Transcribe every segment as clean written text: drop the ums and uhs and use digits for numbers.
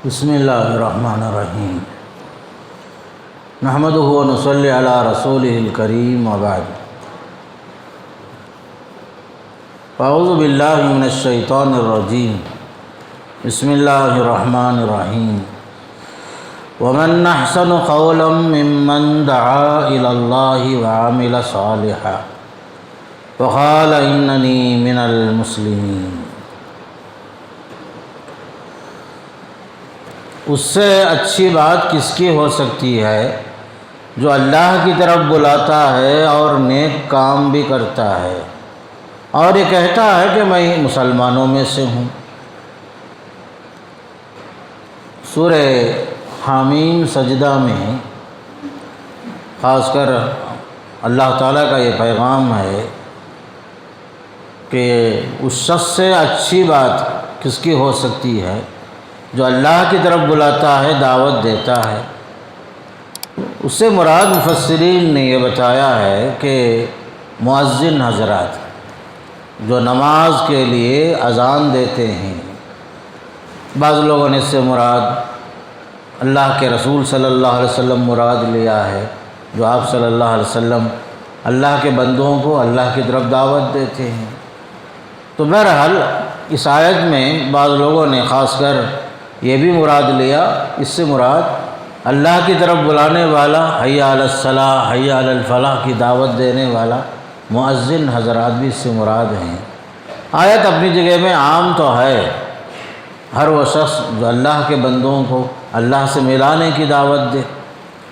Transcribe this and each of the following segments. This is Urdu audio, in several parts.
بسم اللہ الرحمن الرحیم نحمدہ و نصلی علی رسولہ الکریم وبعد اعوذ باللہ من الشیطان الرجیم بسم اللہ الرحمن الرحیم ومن احسن قولا ممن دعا الی اللہ وعمل صالحا وقال اننی من المسلمین۔ اس سے اچھی بات کس کی ہو سکتی ہے جو اللہ کی طرف بلاتا ہے اور نیک کام بھی کرتا ہے اور یہ کہتا ہے کہ میں مسلمانوں میں سے ہوں۔ سورہ حامیم سجدہ میں خاص کر اللہ تعالیٰ کا یہ پیغام ہے کہ اس شخص سے اچھی بات کس کی ہو سکتی ہے جو اللہ کی طرف بلاتا ہے، دعوت دیتا ہے۔ اس سے مراد مفسرین نے یہ بتایا ہے کہ مؤذن حضرات جو نماز کے لیے اذان دیتے ہیں، بعض لوگوں نے اس سے مراد اللہ کے رسول صلی اللہ علیہ وسلم مراد لیا ہے، جو آپ صلی اللہ علیہ وسلم اللہ کے بندوں کو اللہ کی طرف دعوت دیتے ہیں۔ تو بہرحال اس آیت میں بعض لوگوں نے خاص کر یہ بھی مراد لیا، اس سے مراد اللہ کی طرف بلانے والا، حی علی الصلاۃ حی علی الفلاح کی دعوت دینے والا مؤذن حضرات بھی اس سے مراد ہیں۔ آیت اپنی جگہ میں عام تو ہے، ہر وہ شخص جو اللہ کے بندوں کو اللہ سے ملانے کی دعوت دے،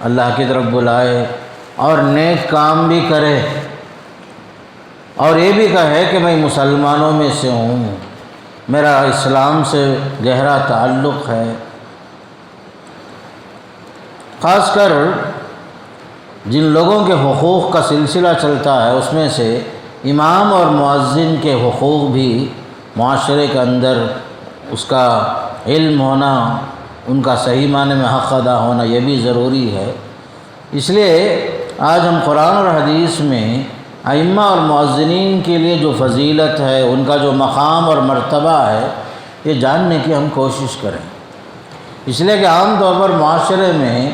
اللہ کی طرف بلائے اور نیک کام بھی کرے اور یہ بھی کہے کہ میں مسلمانوں میں سے ہوں، میرا اسلام سے گہرا تعلق ہے۔ خاص کر جن لوگوں کے حقوق کا سلسلہ چلتا ہے اس میں سے امام اور مؤذن کے حقوق بھی معاشرے کے اندر اس کا علم ہونا، ان کا صحیح معنی میں حق ادا ہونا یہ بھی ضروری ہے۔ اس لیے آج ہم قرآن اور حدیث میں ائمہ اور مؤذنین کے لیے جو فضیلت ہے، ان کا جو مقام اور مرتبہ ہے، یہ جاننے کی ہم کوشش کریں۔ اس لیے کہ عام طور پر معاشرے میں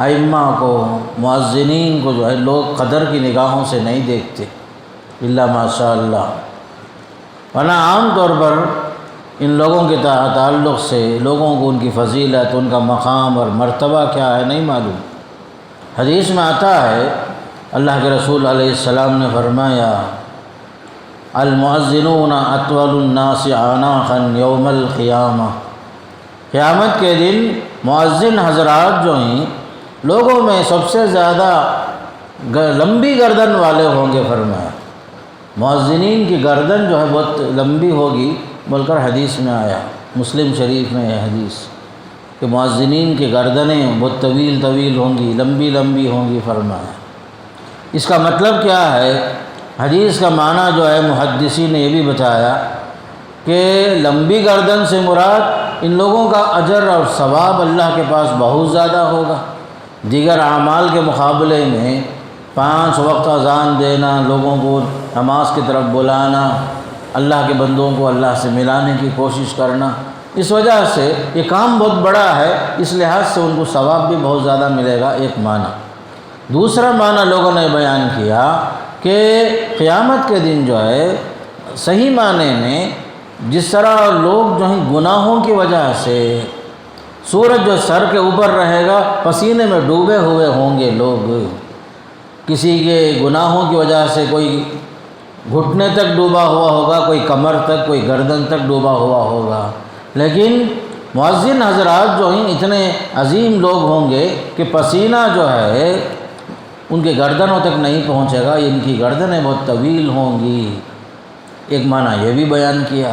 ائمہ کو، مؤذنین کو جو ہے لوگ قدر کی نگاہوں سے نہیں دیکھتے، الا ماشاء اللہ، ورنہ عام طور پر ان لوگوں کے تعلق سے لوگوں کو ان کی فضیلت، ان کا مقام اور مرتبہ کیا ہے نہیں معلوم۔ حدیث میں آتا ہے، اللہ کے رسول علیہ السلام نے فرمایا، المؤذنون اطول الناس اعناقا یوم القیامہ، قیامت کے دن مؤذن حضرات جو ہیں لوگوں میں سب سے زیادہ لمبی گردن والے ہوں گے۔ فرمایا مؤذنین کی گردن جو ہے بہت لمبی ہوگی بول کر حدیث میں آیا، مسلم شریف میں ہے حدیث کہ مؤذنین کی گردنیں بہت طویل طویل ہوں گی، لمبی لمبی ہوں گی۔ فرمایا اس کا مطلب کیا ہے؟ حدیث کا معنی جو ہے محدثین نے یہ بھی بتایا کہ لمبی گردن سے مراد ان لوگوں کا اجر اور ثواب اللہ کے پاس بہت زیادہ ہوگا۔ دیگر اعمال کے مقابلے میں 5 وقت اذان دینا، لوگوں کو نماز کی طرف بلانا، اللہ کے بندوں کو اللہ سے ملانے کی کوشش کرنا، اس وجہ سے یہ کام بہت بڑا ہے، اس لحاظ سے ان کو ثواب بھی بہت زیادہ ملے گا، ایک معنی۔ دوسرا معنی لوگوں نے بیان کیا کہ قیامت کے دن جو ہے صحیح معنی میں جس طرح لوگ جو ہیں گناہوں کی وجہ سے، سورج جو سر کے اوپر رہے گا پسینے میں ڈوبے ہوئے ہوں گے لوگ، کسی کے گناہوں کی وجہ سے کوئی گھٹنے تک ڈوبا ہوا ہوگا، کوئی کمر تک، کوئی گردن تک ڈوبا ہوا ہوگا، لیکن مؤذن حضرات جو ہیں اتنے عظیم لوگ ہوں گے کہ پسینہ جو ہے ان کے گردنوں تک نہیں پہنچے گا، ان کی گردنیں بہت طویل ہوں گی۔ ایک معنی یہ بھی بیان کیا۔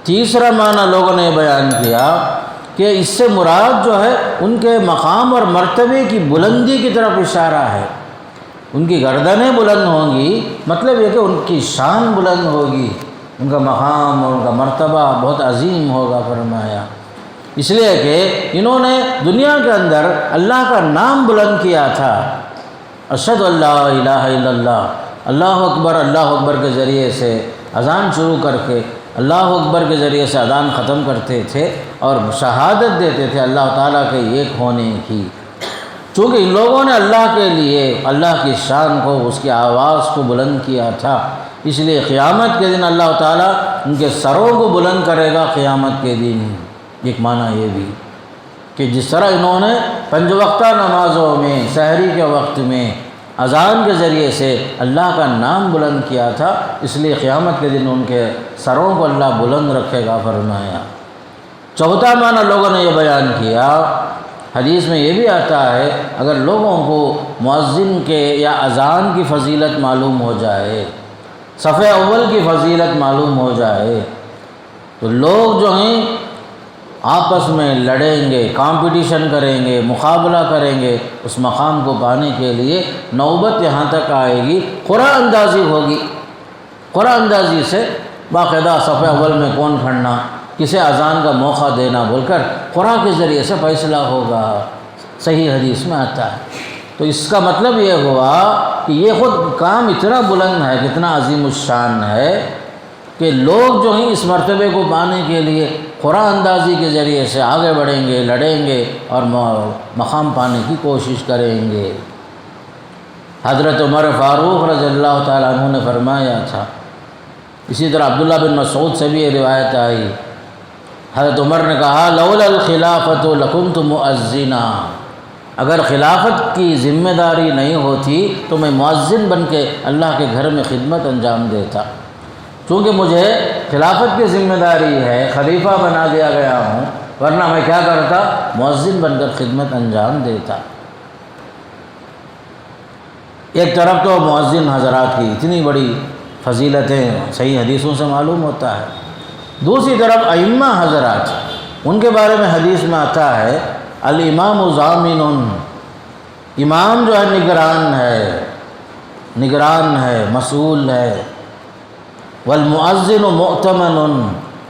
تیسرا معنی لوگوں نے بیان کیا کہ اس سے مراد جو ہے ان کے مقام اور مرتبے کی بلندی کی طرف اشارہ ہے۔ ان کی گردنیں بلند ہوں گی، مطلب یہ کہ ان کی شان بلند ہوگی، ان کا مقام اور ان کا مرتبہ بہت عظیم ہوگا۔ فرمایا اس لیے کہ انہوں نے دنیا کے اندر اللہ کا نام بلند کیا تھا، اشہد ان لا الہ الا اللہ، اللہ اکبر کے ذریعے سے اذان شروع کر کے اللہ اکبر کے ذریعے سے اذان ختم کرتے تھے اور شہادت دیتے تھے اللہ تعالیٰ کے ایک ہونے کی۔ چونکہ ان لوگوں نے اللہ کے لیے اللہ کی شان کو، اس کی آواز کو بلند کیا تھا، اس لیے قیامت کے دن اللہ تعالیٰ ان کے سروں کو بلند کرے گا قیامت کے دن۔ ایک معنی یہ بھی کہ جس طرح انہوں نے 5 وقتہ نمازوں میں سحری کے وقت میں اذان کے ذریعے سے اللہ کا نام بلند کیا تھا، اس لیے قیامت کے دن ان کے سروں کو اللہ بلند رکھے گا فرمایا۔ چوتھا معنی لوگوں نے یہ بیان کیا، حدیث میں یہ بھی آتا ہے اگر لوگوں کو مؤذن کے یا اذان کی فضیلت معلوم ہو جائے، صف اول کی فضیلت معلوم ہو جائے، تو لوگ جو ہیں آپس میں لڑیں گے، کمپٹیشن کریں گے، مقابلہ کریں گے، اس مقام کو پانے کے لیے نوبت یہاں تک آئے گی، قرعہ اندازی ہوگی۔ قرعہ اندازی سے باقاعدہ صف اول میں کون کھڑنا، کسے اذان کا موقع دینا بول کر قرعہ کے ذریعے سے فیصلہ ہوگا، صحیح حدیث میں آتا ہے۔ تو اس کا مطلب یہ ہوا کہ یہ خود کام اتنا بلند ہے، کتنا عظیم الشان ہے کہ لوگ جو ہیں اس مرتبے کو پانے کے لیے قرعہ اندازی کے ذریعے سے آگے بڑھیں گے، لڑیں گے اور مقام پانے کی کوشش کریں گے۔ حضرت عمر فاروق رضی اللہ تعالیٰ عنہ نے فرمایا تھا، اسی طرح عبداللہ بن مسعود سے بھی یہ روایت آئی، حضرت عمر نے کہا لولا الخلافۃ لکنت مؤذنا، اگر خلافت کی ذمہ داری نہیں ہوتی تو میں مؤذن بن کے اللہ کے گھر میں خدمت انجام دیتا۔ چونکہ مجھے خلافت کی ذمہ داری ہے، خلیفہ بنا دیا گیا ہوں، ورنہ میں کیا کرتا، مؤذن بن کر خدمت انجام دیتا۔ ایک طرف تو مؤذن حضرات کی اتنی بڑی فضیلتیں صحیح حدیثوں سے معلوم ہوتا ہے، دوسری طرف ائمہ حضرات، ان کے بارے میں حدیث میں آتا ہے الامام ضامن، امام جو ہے نگران ہے، مسئول ہے، والمؤذن مؤتمن،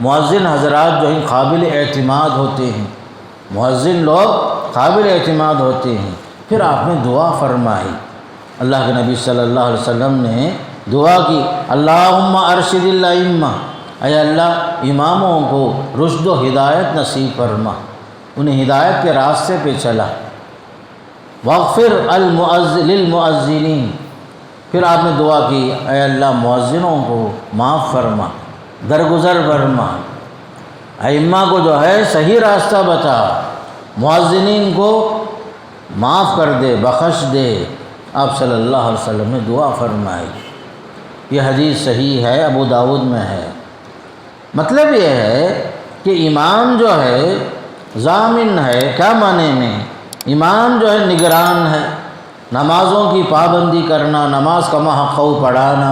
مؤذن حضرات جو ہیں قابل اعتماد ہوتے ہیں، مؤذن لوگ قابل اعتماد ہوتے ہیں۔ پھر آپ نے دعا فرمائی، اللہ کے نبی صلی اللہ علیہ وسلم نے دعا کی اللہم ارشد الائمہ، اے اللہ اماموں کو رشد و ہدایت نصیب فرما، انہیں ہدایت کے راستے پہ چلا۔ واغفر للمؤذنین، پھر آپ نے دعا کی اے اللہ مؤذنوں کو معاف فرما، درگزر فرما، ائمہ کو جو ہے صحیح راستہ بتا، مؤذنین کو معاف کر دے، بخش دے۔ آپ صلی اللہ علیہ وسلم نے دعا فرمائی۔ یہ حدیث صحیح ہے، ابو داؤد میں ہے۔ مطلب یہ ہے کہ امام جو ہے ضامن ہے، کیا معنی میں؟ امام جو ہے نگران ہے، نمازوں کی پابندی کرنا، نماز کا حق پڑھانا،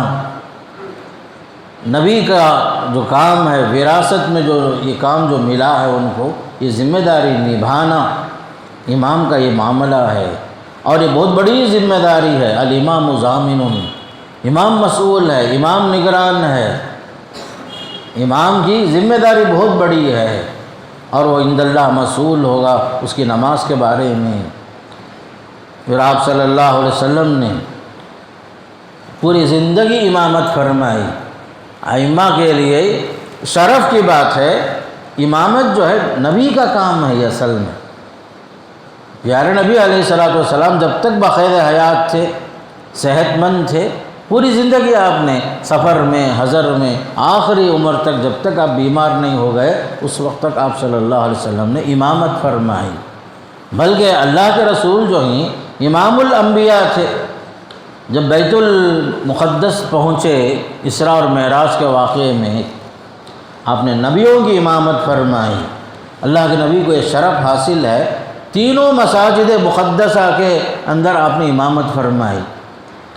نبی کا جو کام ہے، وراثت میں جو یہ کام جو ملا ہے ان کو، یہ ذمہ داری نبھانا امام کا یہ معاملہ ہے، اور یہ بہت بڑی ذمہ داری ہے۔ الامام ضامن، امام مسئول ہے، امام نگران ہے، امام کی ذمہ داری بہت بڑی ہے، اور وہ عند اللہ مسئول ہوگا اس کی نماز کے بارے میں۔ پھر آپ صلی اللہ علیہ وسلم نے پوری زندگی امامت فرمائی۔ ائمہ کے لیے شرف کی بات ہے، امامت جو ہے نبی کا کام ہے، اصل میں پیارے نبی علیہ الصلوۃ والسلام جب تک بقید حیات تھے، صحت مند تھے، پوری زندگی آپ نے سفر میں، حضر میں، آخری عمر تک جب تک آپ بیمار نہیں ہو گئے اس وقت تک آپ صلی اللہ علیہ وسلم نے امامت فرمائی۔ بلکہ اللہ کے رسول جو ہیں امام الانبیاء تھے۔ جب بیت المقدس پہنچے اسراء اور معراج کے واقعے میں، آپ نے نبیوں کی امامت فرمائی۔ اللہ کے نبی کو یہ شرف حاصل ہے، تینوں مساجد مقدسہ کے اندر آپ نے امامت فرمائی،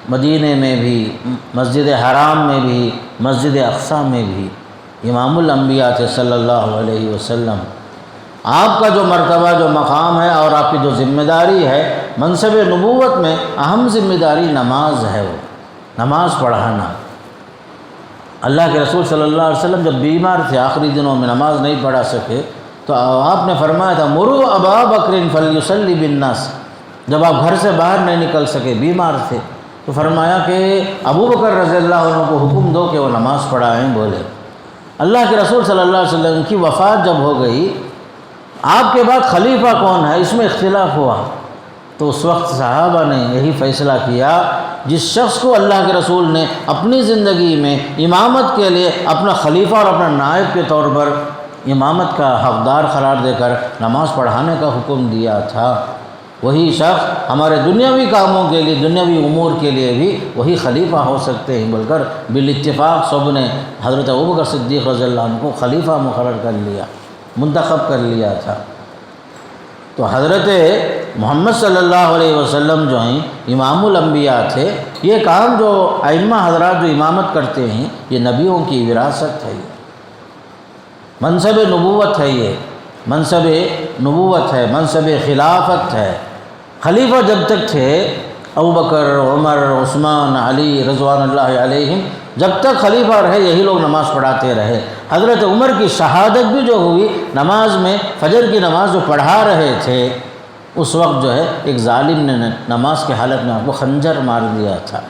مدینے میں بھی، مسجد حرام میں بھی، مسجد اقصیٰ میں بھی۔ امام الانبیاء تھے صلی اللہ علیہ وسلم۔ آپ کا جو مرتبہ، جو مقام ہے، اور آپ کی جو ذمہ داری ہے، منصب نبوت میں اہم ذمہ داری نماز ہے، وہ نماز پڑھانا۔ اللہ کے رسول صلی اللہ علیہ وسلم جب بیمار تھے، آخری دنوں میں نماز نہیں پڑھا سکے، تو آپ نے فرمایا تھا مروا ابا بکر فلیصلی بالناس۔ جب آپ گھر سے باہر نہیں نکل سکے، بیمار تھے، تو فرمایا کہ ابو بکر رضی اللہ عنہ کو حکم دو کہ وہ نماز پڑھائیں۔ بولے اللہ کے رسول صلی اللہ علیہ وسلم کی وفات جب ہو گئی، آپ کے بعد خلیفہ کون ہے اس میں اختلاف ہوا، تو اس وقت صحابہ نے یہی فیصلہ کیا، جس شخص کو اللہ کے رسول نے اپنی زندگی میں امامت کے لیے اپنا خلیفہ اور اپنا نائب کے طور پر امامت کا حقدار قرار دے کر نماز پڑھانے کا حکم دیا تھا، وہی شخص ہمارے دنیاوی کاموں کے لیے، دنیاوی امور کے لیے بھی وہی خلیفہ ہو سکتے ہیں، بول کر بالاتفاق سب نے حضرت ابوبکر صدیق رضی اللہ عنہ کو خلیفہ مقرر کر لیا، منتخب کر لیا تھا۔ تو حضرت محمد صلی اللہ علیہ وسلم جو ہیں امام الانبیاء تھے، یہ کام جو ائمہ حضرات جو امامت کرتے ہیں یہ نبیوں کی وراثت ہے، منصب نبوت ہے، یہ منصب نبوت ہے، منصب خلافت ہے۔ خلیفہ جب تک تھے ابوبکر، عمر، عثمان، علی رضوان اللہ علیہم، جب تک خلیفہ رہے یہی لوگ نماز پڑھاتے رہے۔ حضرت عمر کی شہادت بھی جو ہوئی نماز میں، فجر کی نماز جو پڑھا رہے تھے، اس وقت جو ہے ایک ظالم نے نماز کی حالت میں آپ کو خنجر مار دیا تھا۔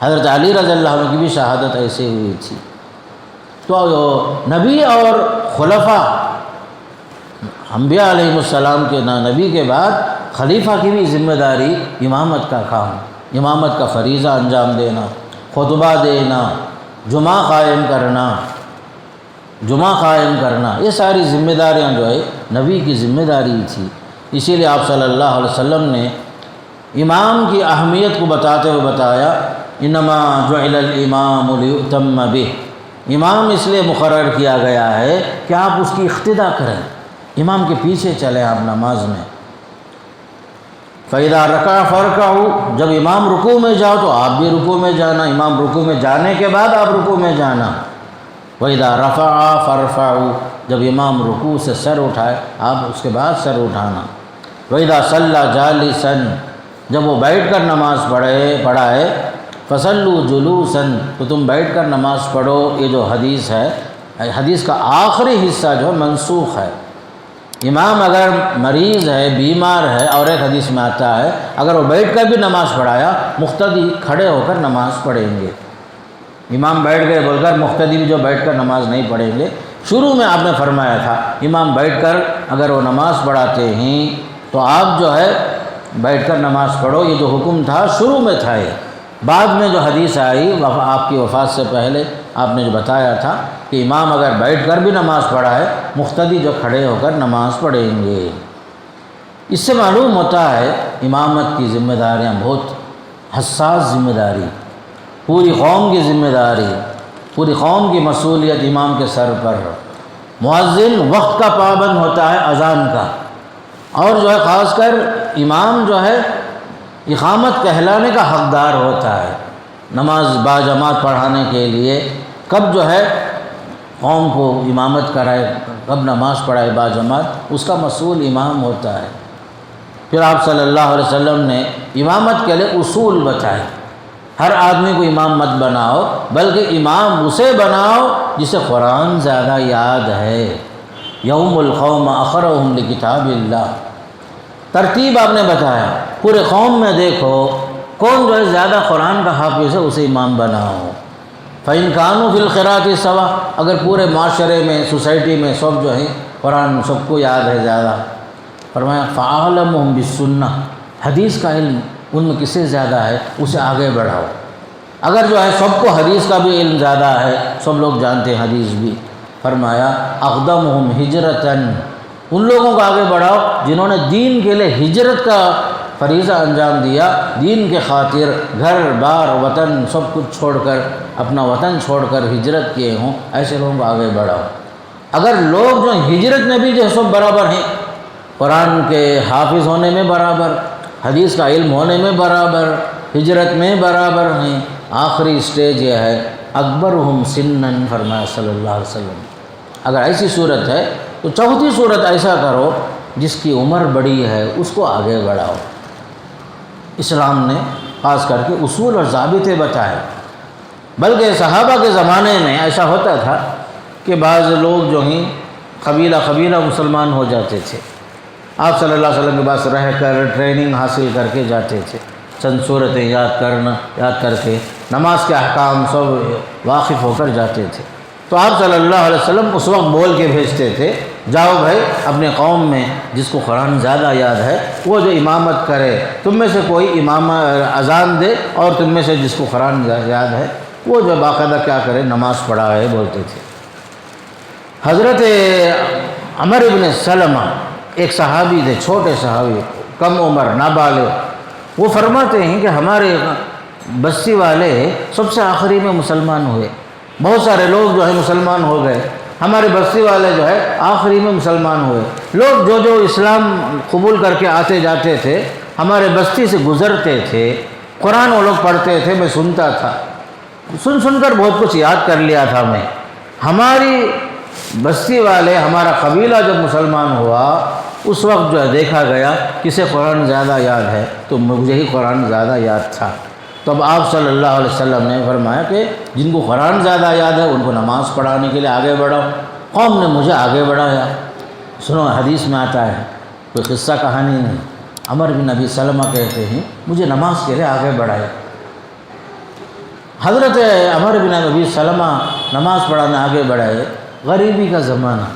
حضرت علی رضی اللہ عنہ کی بھی شہادت ایسے ہوئی تھی۔ تو نبی اور خلفاء، انبیاء علیہ السلام کے نبی کے بعد خلیفہ کی بھی ذمہ داری امامت کا کام، امامت کا فریضہ انجام دینا، خطبہ دینا، جمعہ قائم کرنا، یہ ساری ذمہ داریاں جو ہے نبی کی ذمہ داری تھی۔ اسی لیے آپ صلی اللہ علیہ وسلم نے امام کی اہمیت کو بتاتے ہوئے بتایا، انما جعل الامام لیؤتم بہ، امام اس لیے مقرر کیا گیا ہے کہ آپ اس کی اقتداء کریں، امام کے پیچھے چلیں آپ نماز میں۔ فَإِذَا رَكَعَ فَارْكَعُوا، جب امام رکوع میں جاؤ تو آپ بھی رکوع میں جانا، امام رکوع میں جانے کے بعد آپ رکوع میں جانا۔ وَإِذَا رَفَعَ فَارْفَعُوا، جب امام رکوع سے سر اٹھائے آپ اس کے بعد سر اٹھانا۔ وَإِذَا صَلَّى جَالِسًا، جب وہ بیٹھ کر نماز پڑھائے فَصَلُّوا جُلُوسًا، تو تم بیٹھ کر نماز پڑھو۔ یہ جو حدیث ہے، حدیث کا آخری حصہ جو ہے منسوخ ہے۔ امام اگر مریض ہے، بیمار ہے، اور ایک حدیث میں آتا ہے اگر وہ بیٹھ کر بھی نماز پڑھایا مقتدی کھڑے ہو کر نماز پڑھیں گے۔ امام بیٹھ گئے بول کر مقتدی بھی جو بیٹھ کر نماز نہیں پڑھیں گے۔ شروع میں آپ نے فرمایا تھا امام بیٹھ کر اگر وہ نماز پڑھاتے ہیں تو آپ جو ہے بیٹھ کر نماز پڑھو، یہ جو حکم تھا شروع میں تھا۔ یہ بعد میں جو حدیث آئی آپ کی وفات سے پہلے آپ نے جو بتایا تھا کہ امام اگر بیٹھ کر بھی نماز پڑھائے مقتدی جو کھڑے ہو کر نماز پڑھیں گے۔ اس سے معلوم ہوتا ہے امامت کی ذمہ داریاں بہت حساس ذمہ داری، پوری قوم کی ذمہ داری، پوری قوم کی مسئولیت امام کے سر پر۔ مؤذن وقت کا پابند ہوتا ہے اذان کا، اور جو ہے خاص کر امام جو ہے اقامت کہلانے کا حقدار ہوتا ہے، نماز باجماعت پڑھانے کے لیے کب جو ہے قوم کو امامت کرائے، کب نماز پڑھائے باجماعت، اس کا مسئول امام ہوتا ہے۔ پھر آپ صلی اللہ علیہ وسلم نے امامت کے لیے اصول بتائے، ہر آدمی کو امام مت بناؤ، بلکہ امام اسے بناؤ جسے قرآن زیادہ یاد ہے۔ یوم القوم اقرؤہم لکتاب اللہ، ترتیب آپ نے بتایا، پورے قوم میں دیکھو کون جو ہے زیادہ قرآن کا حافظ ہے اسے امام بناؤ۔ فَإِنْ كَانُوا فِي الْقِرَاءَةِ سَوَاءً، اگر پورے معاشرے میں، سوسائٹی میں سب جو ہیں قرآن سب کو یاد ہے زیادہ، فرمایا فَأَعْلَمُهُمْ بِالسُّنَّةِ، حدیث کا علم ان میں کس سے زیادہ ہے اسے آگے بڑھاؤ۔ اگر جو ہے سب کو حدیث کا بھی علم زیادہ ہے، سب لوگ جانتے ہیں حدیث بھی، فرمایا اقدمہم ہجرتاً، ان لوگوں کو آگے بڑھاؤ جنہوں نے دین کے لیے ہجرت کا فریضہ انجام دیا، دین کے خاطر گھر بار وطن سب کچھ چھوڑ کر، اپنا وطن چھوڑ کر ہجرت کیے ہوں، ایسے لوگوں کو آگے بڑھاؤ۔ اگر لوگ جو ہجرت میں بھی جو سب برابر ہیں، قرآن کے حافظ ہونے میں برابر، حدیث کا علم ہونے میں برابر، ہجرت میں برابر ہیں، آخری سٹیج یہ ہے اکبرہم سنن، فرمایا صلی اللہ علیہ وسلم۔ اگر ایسی صورت ہے تو چوتھی صورت ایسا کرو جس کی عمر بڑی ہے اس کو آگے بڑھاؤ۔ اسلام نے خاص کر کے اصول اور ضابطے بتائے، بلکہ صحابہ کے زمانے میں ایسا ہوتا تھا کہ بعض لوگ جو ہیں قبیلہ مسلمان ہو جاتے تھے، آپ صلی اللہ علیہ وسلم کے پاس رہ کر ٹریننگ حاصل کر کے جاتے تھے، چند صورتیں یاد کر کے نماز کے احکام سب واقف ہو کر جاتے تھے۔ تو آپ صلی اللہ علیہ وسلم اس وقت بول کے بھیجتے تھے، جاؤ بھائی اپنے قوم میں جس کو قرآن زیادہ یاد ہے وہ جو امامت کرے، تم میں سے کوئی امام اذان دے، اور تم میں سے جس کو قرآن یاد ہے وہ جو باقاعدہ کیا کرے، نماز پڑھائے بولتے تھے۔ حضرت عمر ابن سلمہ ایک صحابی تھے، چھوٹے صحابی، کم عمر، نابالغ، وہ فرماتے ہیں کہ ہمارے بستی والے سب سے آخری میں مسلمان ہوئے، بہت سارے لوگ جو ہے مسلمان ہو گئے، ہمارے بستی والے جو ہے آخری میں مسلمان ہوئے۔ لوگ جو جو اسلام قبول کر کے آتے جاتے تھے ہمارے بستی سے گزرتے تھے، قرآن وہ لوگ پڑھتے تھے، میں سنتا تھا، سن کر بہت کچھ یاد کر لیا تھا میں۔ ہماری بستی والے، ہمارا قبیلہ جب مسلمان ہوا اس وقت جو ہے دیکھا گیا کسے قرآن زیادہ یاد ہے، تو مجھے ہی قرآن زیادہ یاد تھا۔ تب آپ صلی اللہ علیہ وسلم نے فرمایا کہ جن کو قرآن زیادہ یاد ہے ان کو نماز پڑھانے کے لیے آگے بڑھاؤ۔ قوم نے مجھے آگے بڑھایا۔ سنو، حدیث میں آتا ہے، کوئی قصہ کہانی نہیں، عمر بن ابی سلمہ کہتے ہیں مجھے نماز کے لیے آگے بڑھایا۔ حضرت عمر بن ابی سلمہ نماز پڑھانے آگے بڑھائے، غریبی کا زمانہ،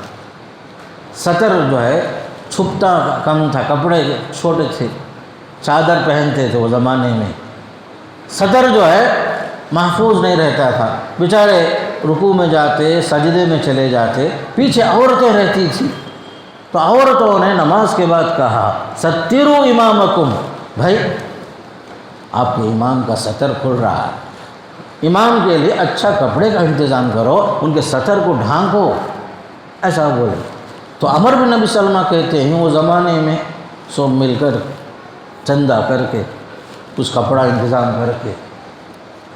سطر جو ہے چھپتا کم تھا، کپڑے چھوٹے تھے، چادر پہنتے تھے وہ زمانے میں، سطر جو ہے محفوظ نہیں رہتا تھا، بیچارے رکوع میں جاتے، سجدے میں چلے جاتے، پیچھے عورتیں رہتی تھیں، تو عورتوں نے نماز کے بعد کہا ستروا امامکم، بھائی آپ کے امام کا سطر کھل رہا ہے، امام کے لیے اچھا کپڑے کا انتظام کرو، ان کے سطر کو ڈھانکو، ایسا بولے۔ تو عمر بن ابی سلمہ کہتے ہیں وہ زمانے میں سب مل کر چندہ کر کے کچھ کپڑا انتظام کر کے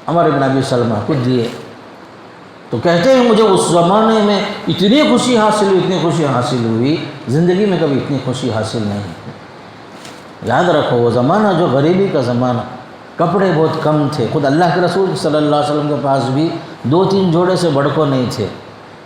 عمر بن ابی سلمہ کو دیے، تو کہتے ہیں مجھے اس زمانے میں اتنی خوشی حاصل ہوئی، زندگی میں کبھی اتنی خوشی حاصل نہیں ہوئی۔ یاد رکھو وہ زمانہ جو غریبی کا زمانہ، کپڑے بہت کم تھے، خود اللہ کے رسول صلی اللہ علیہ وسلم کے پاس بھی 2-3 جوڑے سے بڑھ کو نہیں تھے،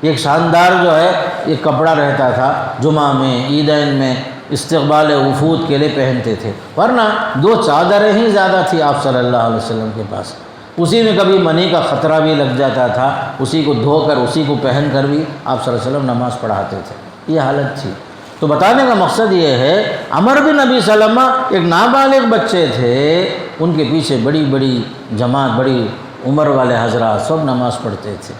ایک شاندار جو ہے ایک کپڑا رہتا تھا، جمعہ میں، عیدین میں، استقبال وفود کے لیے پہنتے تھے، ورنہ 2 چادریں ہی زیادہ تھی آپ صلی اللہ علیہ وسلم کے پاس، اسی میں کبھی منی کا خطرہ بھی لگ جاتا تھا، اسی کو دھو کر اسی کو پہن کر بھی آپ صلی اللہ علیہ وسلم نماز پڑھاتے تھے، یہ حالت تھی۔ تو بتانے کا مقصد یہ ہے عمر بن ابی سلمہ ایک نابالغ بچے تھے، ان کے پیچھے بڑی بڑی جماعت، بڑی عمر والے حضرات سب نماز پڑھتے تھے۔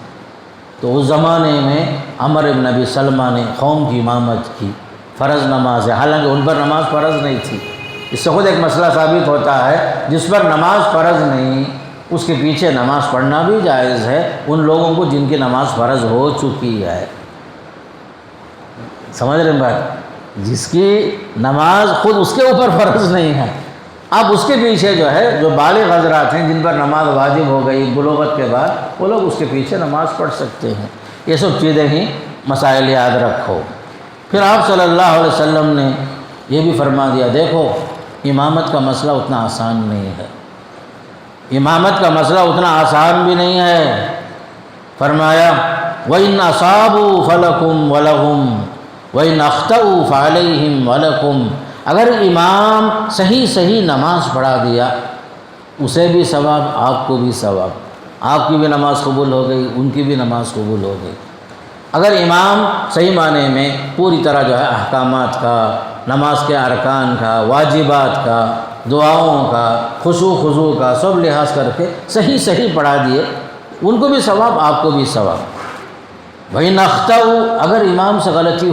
تو اس زمانے میں عمر بن ابی سلمہ نے قوم کی امامت کی، فرض نماز ہے، حالانکہ ان پر نماز فرض نہیں تھی، اس سے خود ایک مسئلہ ثابت ہوتا ہے جس پر نماز فرض نہیں اس کے پیچھے نماز پڑھنا بھی جائز ہے، ان لوگوں کو جن کی نماز فرض ہو چکی ہے، سمجھ رہے ہیں بات؟ جس کی نماز خود اس کے اوپر فرض نہیں ہے، اب اس کے پیچھے جو ہے جو بالغ حضرات ہیں جن پر نماز واجب ہو گئی بلوغت کے بعد، وہ لوگ اس کے پیچھے نماز پڑھ سکتے ہیں۔ یہ سب چیزیں ہی مسائل یاد رکھو۔ پھر آپ صلی اللہ علیہ وسلم نے یہ بھی فرما دیا، دیکھو امامت کا مسئلہ اتنا آسان نہیں ہے، امامت کا مسئلہ اتنا آسان بھی نہیں ہے۔ فرمایا وَإِنْ أَصَابُوا فَلَكُمْ وَلَهُمْ وَإِنْ أَخْطَأُوا فَعَلَيْهِمْ وَلَكُمْ، اگر امام صحیح نماز پڑھا دیا اسے بھی ثواب، آپ کو بھی ثواب، آپ کی بھی نماز قبول ہو گئی، ان کی بھی نماز قبول ہو گئی۔ اگر امام صحیح معنی میں پوری طرح جو ہے احکامات کا، نماز کے ارکان کا، واجبات کا، دعاؤں کا، خضوع کا سب لحاظ کر کے صحیح پڑھا دیے، ان کو بھی ثواب، آپ کو بھی ثواب۔ وَإِنْ أَخْطَأُوا، اگر امام سے غلطی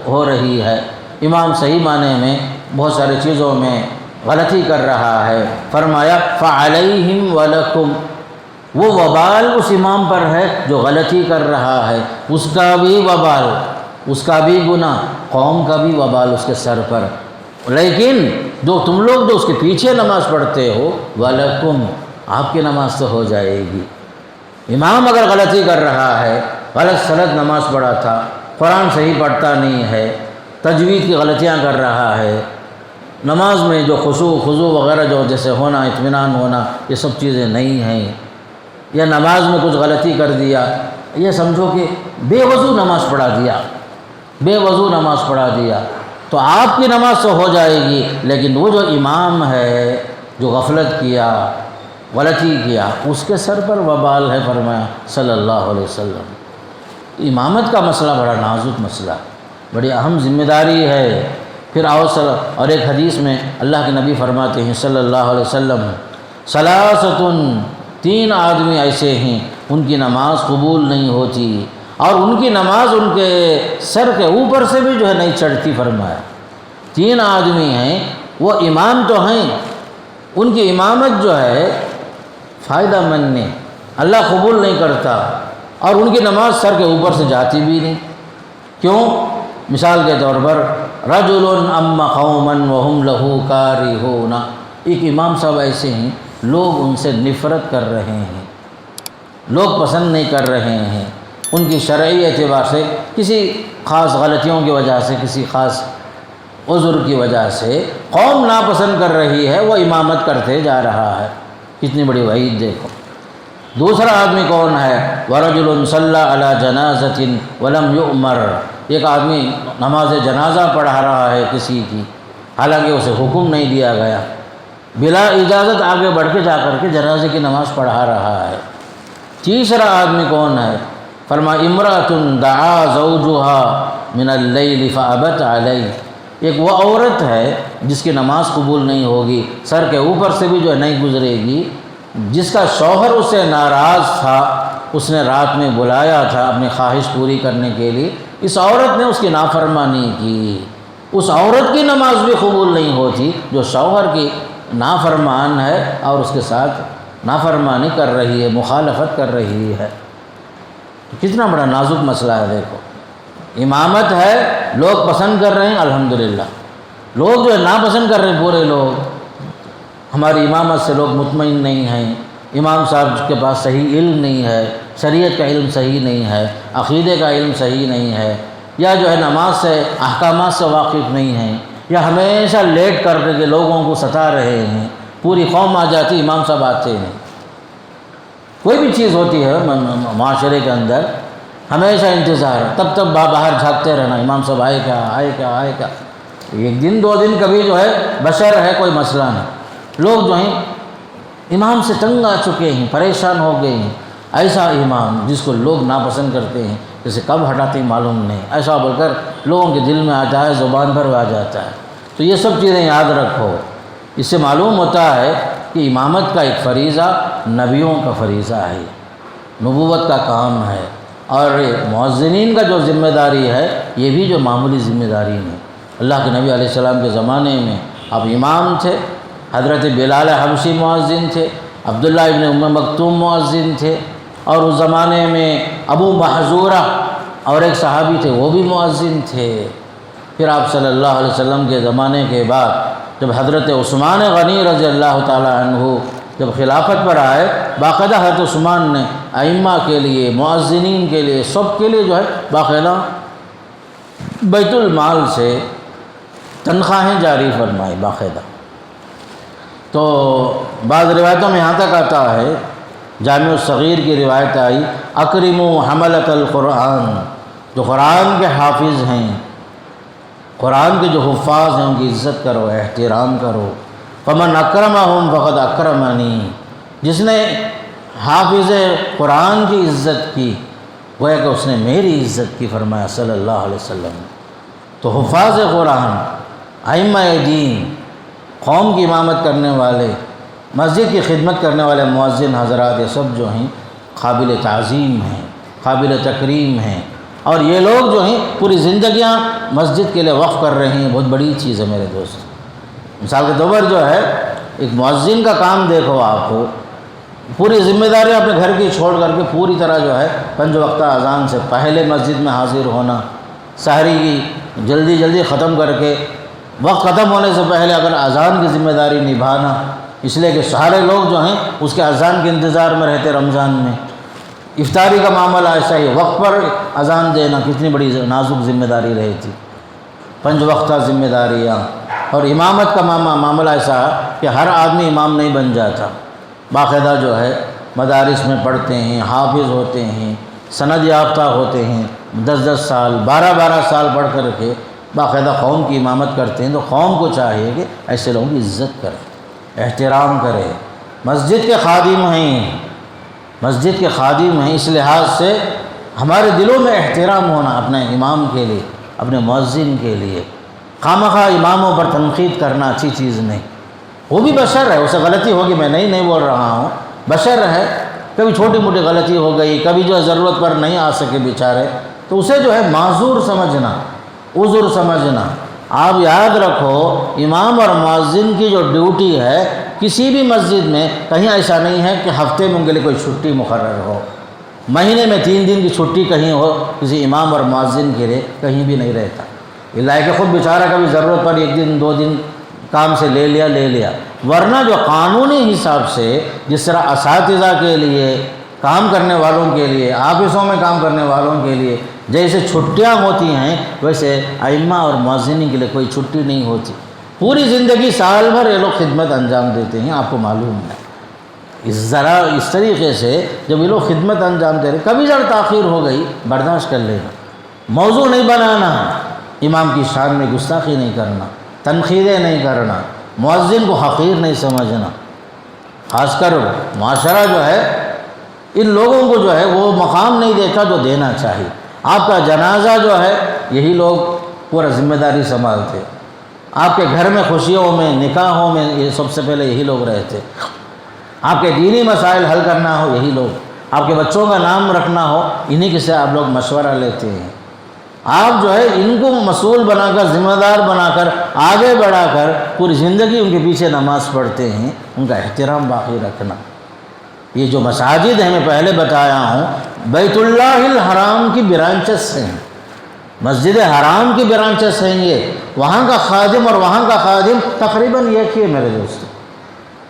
ہو رہی ہے، امام صحیح معنی میں بہت ساری چیزوں میں غلطی کر رہا ہے، فرمایا فَعَلَيْهِمْ وَلَكُمْ، وہ وبال اس امام پر ہے جو غلطی کر رہا ہے، اس کا بھی وبال، اس کا بھی گناہ، قوم کا بھی وبال اس کے سر پر، لیکن جو تم لوگ جو اس کے پیچھے نماز پڑھتے ہو وَلَكُمْ، آپ کی نماز تو ہو جائے گی۔ امام اگر غلطی کر رہا ہے، غلط سلط نماز پڑھا تھا، قرآن صحیح پڑھتا نہیں ہے، تجوید کی غلطیاں کر رہا ہے، نماز میں جو خضوع وغیرہ جو جیسے ہونا، اطمینان ہونا، یہ سب چیزیں نہیں ہیں، یا نماز میں کچھ غلطی کر دیا، یہ سمجھو کہ بے وضو نماز پڑھا دیا، تو آپ کی نماز تو ہو جائے گی، لیکن وہ جو امام ہے جو غفلت کیا، غلطی کیا، اس کے سر پر وبال ہے، فرمایا صلی اللہ علیہ وسلم۔ امامت کا مسئلہ بڑا نازک مسئلہ، بڑی اہم ذمہ داری ہے۔ پھر اور ایک حدیث میں اللہ کے نبی فرماتے ہیں صلی اللہ علیہ وسلم، ثلاثۃ، 3 آدمی ایسے ہیں ان کی نماز قبول نہیں ہوتی، اور ان کی نماز ان کے سر کے اوپر سے بھی جو ہے نہیں چڑھتی۔ فرمایا 3 آدمی ہیں، وہ امام تو ہیں، ان کی امامت جو ہے فائدہ مند نہیں، اللہ قبول نہیں کرتا، اور ان کی نماز سر کے اوپر سے جاتی بھی نہیں۔ کیوں؟ مثال کے طور پر رجل ام قوما وهم له کارہون، ایک امام صاحب ایسے ہیں لوگ ان سے نفرت کر رہے ہیں، لوگ پسند نہیں کر رہے ہیں، ان کی شرعی اعتبار سے کسی خاص غلطیوں کی وجہ سے، کسی خاص عذر کی وجہ سے قوم ناپسند کر رہی ہے، وہ امامت کرتے جا رہا ہے۔ کتنی بڑی وعید دیکھو۔ دوسرا آدمی کون ہے؟ وَرَجُلٌ صَلَّى عَلَى جَنَازَةٍ وَلَمْ يُؤْمَرْ، ایک آدمی نماز جنازہ پڑھا رہا ہے کسی کی، حالانکہ اسے حکم نہیں دیا گیا، بلا اجازت آگے بڑھ کے جا کر کے جنازے کی نماز پڑھا رہا ہے۔ تیسرا آدمی کون ہے؟ فرمایا امرأۃ دعا زوجها من اللیل فابت علیہ، ایک وہ عورت ہے جس کی نماز قبول نہیں ہوگی، سر کے اوپر سے بھی جو ہے نہیں گزرے گی، جس کا شوہر اس سے ناراض تھا، اس نے رات میں بلایا تھا اپنی خواہش پوری کرنے کے لیے، اس عورت نے اس کی نافرمانی کی، اس عورت کی نماز بھی قبول نہیں ہوتی جو شوہر کی نافرمان ہے اور اس کے ساتھ نافرمانی کر رہی ہے، مخالفت کر رہی ہے۔ کتنا بڑا نازک مسئلہ ہے دیکھو۔ امامت ہے، لوگ پسند کر رہے ہیں، الحمدللہ، لوگ جو ہے ناپسند کر رہے ہیں، پورے لوگ ہماری امامت سے لوگ مطمئن نہیں ہیں، امام صاحب کے پاس صحیح علم نہیں ہے، شریعت کا علم صحیح نہیں ہے، عقیدے کا علم صحیح نہیں ہے، یا جو ہے نماز سے احکامات سے واقف نہیں ہیں، یا ہمیشہ لیٹ کر کے لوگوں کو ستا رہے ہیں، پوری قوم آ جاتی، امام صاحب آتے ہیں۔ کوئی بھی چیز ہوتی ہے معاشرے کے اندر، ہمیشہ انتظار، تب باہر جھانکتے رہنا، امام صاحب آئے کیا آئے کیا آئے کیا، 1 دن 2 دن کبھی جو ہے بشر ہے، کوئی مسئلہ نہیں۔ لوگ جو ہیں امام سے تنگ آ چکے ہیں، پریشان ہو گئے ہیں، ایسا امام جس کو لوگ ناپسند کرتے ہیں، جسے کب ہٹاتے ہیں معلوم نہیں، ایسا بول کر لوگوں کے دل میں آتا ہے، زبان پر آ جاتا ہے۔ تو یہ سب چیزیں یاد رکھو، اس سے معلوم ہوتا ہے کہ امامت کا ایک فریضہ نبیوں کا فریضہ ہے، نبوت کا کام ہے، اور مؤذنین کا جو ذمہ داری ہے یہ بھی جو معمولی ذمہ داری نہیں۔ اللہ کے نبی علیہ السلام کے زمانے میں اب امام تھے، حضرت بلال حبشی مؤذن تھے، عبداللہ ابن ام مکتوم مؤذن تھے، اور اس زمانے میں ابو محذورہ اور ایک صحابی تھے، وہ بھی مؤذن تھے۔ پھر آپ صلی اللہ علیہ وسلم کے زمانے کے بعد جب حضرت عثمان غنی رضی اللہ تعالی عنہ جب خلافت پر آئے، باقاعدہ حضرت عثمان نے ائمہ کے لیے، مؤذنین کے لیے، سب کے لیے جو ہے باقاعدہ بیت المال سے تنخواہیں جاری فرمائی باقاعدہ۔ تو بعض روایتوں میں یہاں تک آتا ہے، جامع الصغیر کی روایت آئی، اکرموا حملۃ القرآن، جو قرآن کے حافظ ہیں، قرآن کے جو حفاظ ہیں ان کی عزت کرو، احترام کرو۔ فمن اکرمہم فقد اکرمنی، جس نے حافظ قرآن کی عزت کی گویا کہ اس نے میری عزت کی، فرمایا صلی اللہ علیہ وسلم۔ تو حفاظ قرآن، ائمہ دین، قوم کی امامت کرنے والے، مسجد کی خدمت کرنے والے مؤذن حضرات، یہ سب جو ہیں قابل تعظیم ہیں، قابل تکریم ہیں، اور یہ لوگ جو ہیں پوری زندگیاں مسجد کے لیے وقف کر رہے ہیں، بہت بڑی چیز ہے میرے دوست۔ مثال کے طور پر جو ہے ایک مؤذن کا کام دیکھو، آپ کو پوری ذمہ داری اپنے گھر کی چھوڑ کر کے پوری طرح جو ہے 5 وقتہ اذان سے پہلے مسجد میں حاضر ہونا، سحری کی جلدی ختم کر کے وقت ختم ہونے سے پہلے اگر اذان کی ذمہ داری نبھانا، اس لیے کہ سارے لوگ جو ہیں اس کے اذان کے انتظار میں رہتے رمضان میں۔ افطاری کا معاملہ ایسا ہی، وقت پر اذان دینا کتنی بڑی نازک ذمہ داری رہی تھی، 5 وقتہ ذمہ داریاں۔ اور امامت کا معاملہ ایسا ہے کہ ہر آدمی امام نہیں بن جاتا، باقاعدہ جو ہے مدارس میں پڑھتے ہیں، حافظ ہوتے ہیں، سند یافتہ ہوتے ہیں، 10 سال 12 سال پڑھ کر کے باقاعدہ قوم کی امامت کرتے ہیں۔ تو قوم کو چاہیے کہ ایسے لوگوں کی عزت کرے، احترام کرے، مسجد کے خادم ہیں، مسجد کے خادم ہیں، اس لحاظ سے ہمارے دلوں میں احترام ہونا اپنے امام کے لیے، اپنے مؤذن کے لیے۔ خواہ اماموں پر تنقید کرنا اچھی چیز نہیں، وہ بھی بشر ہے، اسے غلطی ہوگی، میں نہیں بول رہا ہوں، بشر ہے، کبھی چھوٹی موٹی غلطی ہو گئی، کبھی جو ہے ضرورت پر نہیں آ سکے بیچارے، تو اسے جو ہے معذور سمجھنا، عذر سمجھنا۔ آپ یاد رکھو امام اور مؤذن کی جو ڈیوٹی ہے کسی بھی مسجد میں کہیں ایسا نہیں ہے کہ ہفتے میں ان کے لیے کوئی چھٹی مقرر ہو، مہینے میں 3 دن کی چھٹی کہیں ہو کسی امام اور مؤذن کے لیے، کہیں بھی نہیں رہتا۔ اللہ کہ خود بیچارہ کبھی ضرورت پر 1 دن 2 دن کام سے لے لیا، ورنہ جو قانونی حساب سے جس طرح اساتذہ کے لیے، کام کرنے والوں کے لیے، آفسوں میں کام کرنے والوں کے لیے جیسے چھٹیاں ہوتی ہیں، ویسے ائمہ اور مؤذنین کے لیے کوئی چھٹی نہیں ہوتی۔ پوری زندگی سال بھر یہ لوگ خدمت انجام دیتے ہیں، آپ کو معلوم ہے۔ اس طریقے سے جب یہ لوگ خدمت انجام دے رہے، کبھی ذرا تاخیر ہو گئی برداشت کر لینا، موضوع نہیں بنانا، امام کی شان میں گستاخی نہیں کرنا، تنقیدیں نہیں کرنا، مؤذن کو حقیر نہیں سمجھنا۔ خاص کر معاشرہ جو ہے ان لوگوں کو جو ہے وہ مقام نہیں دیتا جو دینا چاہیے۔ آپ کا جنازہ جو ہے یہی لوگ پورا ذمہ داری سنبھالتے، آپ کے گھر میں خوشیوں میں نکاحوں میں یہ سب سے پہلے یہی لوگ رہتے، آپ کے دینی مسائل حل کرنا ہو یہی لوگ، آپ کے بچوں کا نام رکھنا ہو انہی کے سے آپ لوگ مشورہ لیتے ہیں۔ آپ جو ہے ان کو مسئول بنا کر، ذمہ دار بنا کر، آگے بڑھا کر پوری زندگی ان کے پیچھے نماز پڑھتے ہیں، ان کا احترام باقی رکھنا۔ یہ جو مساجد ہیں میں پہلے بتایا ہوں بیت اللہ الحرام کی برانچز ہیں، مسجد حرام کی برانچز ہیں یہ، وہاں کا خادم اور وہاں کا خادم تقریباً ایک ہی ہے میرے دوستو۔